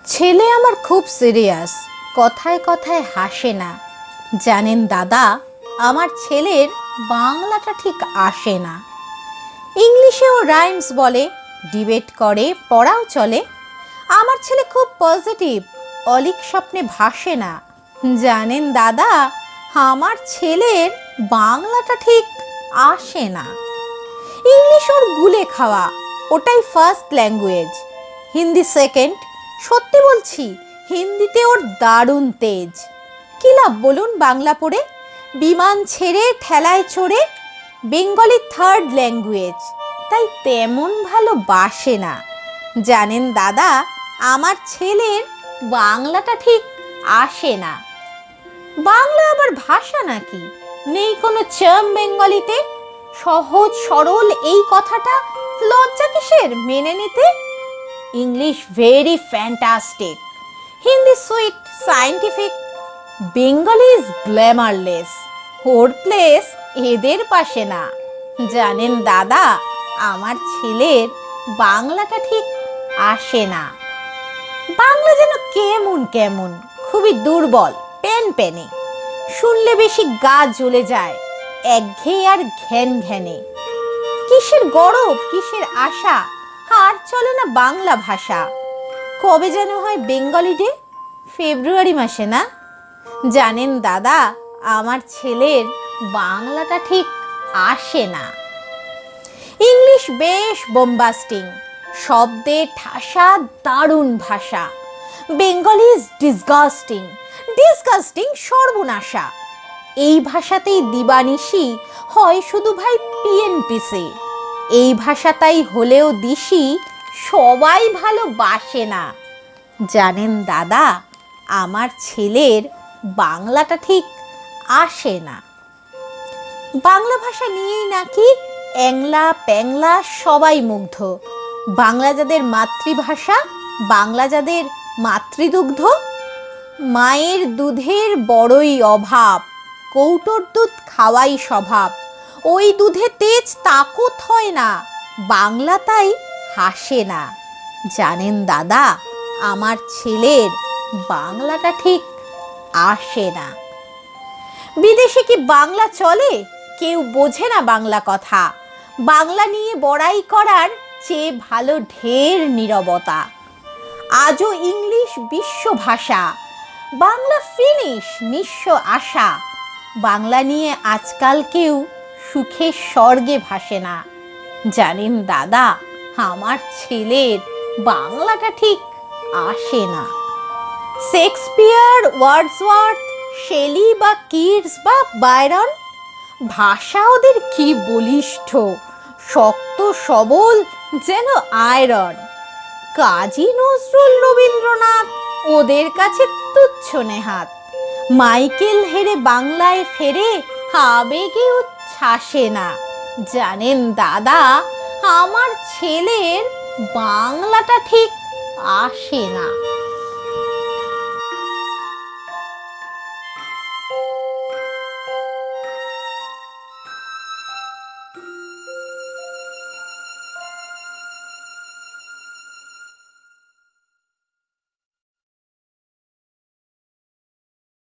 ছেলে আমার খুব সিরিয়াস, কথায় কথায় হাসে না। জানেন দাদা, আমার ছেলের বাংলাটা ঠিক আসে না। ইংলিশেও রাইমস বলে, ডিবেট করে, পড়াও চলে। আমার ছেলে খুব পজিটিভ, অলিক স্বপ্নে ভাসে না। জানেন দাদা, আমার ছেলের বাংলাটা ঠিক আসে না। ইংলিশ ওর গুলে খাওয়া, ওটাই ফার্স্ট ল্যাঙ্গুয়েজ, হিন্দি সেকেন্ড। সত্যি বলছি, হিন্দিতে ওর দারুণ তেজ। কি লাভ বলুন বাংলা পড়ে, বিমান ছেড়ে ঠেলায় চড়ে। বেঙ্গলি থার্ড ল্যাঙ্গুয়েজ, তাই তেমন ভালোবাসে না। জানেন দাদা, আমার ছেলের বাংলাটা ঠিক আসে না। বাংলা আবার ভাষা নাকি? নেই কোনো চার্ম বেঙ্গলিতে? সহজ সরল এই কথাটা লজ্জা কিসের মেনে নিতে? English very fantastic, Hindi sweet scientific, Bengali is glamourless, or place এদের পাশে না। জানেন দাদা, আমার ছেলের বাংলাটা ঠিক আসে না। বাংলা যেন কেমন কেমন, খুবই দুর্বল, পেন পেনে। শুনলে বেশি গা জ্বলে যায়, একঘেয়ে আর ঘ্যান ঘ্যানে। কিসের গরব, কিসের আশা, আর চলে না বাংলা ভাষা। কবে যেন হয় বেঙ্গলি ডে? ফেব্রুয়ারি মাসে না? জানেন দাদা, আমার ছেলের বাংলাটা ঠিক আসে না। ইংলিশ বেশ বোম্বাস্টিং, শব্দে ঠাসা, দারুণ ভাষা। বেঙ্গলি ইজ ডিসগাস্টিং, ডিসগাস্টিং সর্বনাশা। এই ভাষাতেই দিবানিশি হয় শুধু ভাই পিএনপিসি। এই ভাষাটাই হলেও দিশি, সবাই ভালোবাসে না। জানেন দাদা, আমার ছেলের বাংলাটা ঠিক আসে না। বাংলা ভাষা নিয়েই নাকি অ্যাংলা প্যাংলা সবাই মুগ্ধ। বাংলা যাদের মাতৃভাষা, বাংলা যাদের মাতৃদুগ্ধ। মায়ের দুধের বড়ই অভাব, কৌটোর দুধ খাওয়াই স্বভাব। ওই দুধে তেজ তাকত হয় না, বাংলা তাই হাসে না। জানেন দাদা, আমার ছেলের বাংলাটা ঠিক আসে না। বিদেশে কি বাংলা চলে? কেউ বোঝে না বাংলা কথা। বাংলা নিয়ে বড়াই করার চেয়ে ভালো ঢের নীরবতা। আজও ইংলিশ বিশ্ব ভাষা, বাংলা ফিনিশ নিঃস্ব আশা। বাংলা নিয়ে আজকাল কেউ সুখে স্বর্গে ভাসে না। জানেন দাদা, আমার ছেলের বাংলাটা ঠিক আসে না। শেক্সপিয়ার, ওয়ার্ডসওয়ার্থ, শেলি বা কিটস বা বায়রন, ভাষা ওদের কি বলিষ্ঠ, শক্ত সবল যেন আয়রন। কাজী নজরুল, রবীন্দ্রনাথ ওদের কাছে তুচ্ছ নেহাত। মাইকেল হেরে বাংলায় ফেরে, আবেগে উচ্ছ্বাসে না। জানেন দাদা, আমার ছেলের বাংলাটা ঠিক আসে না।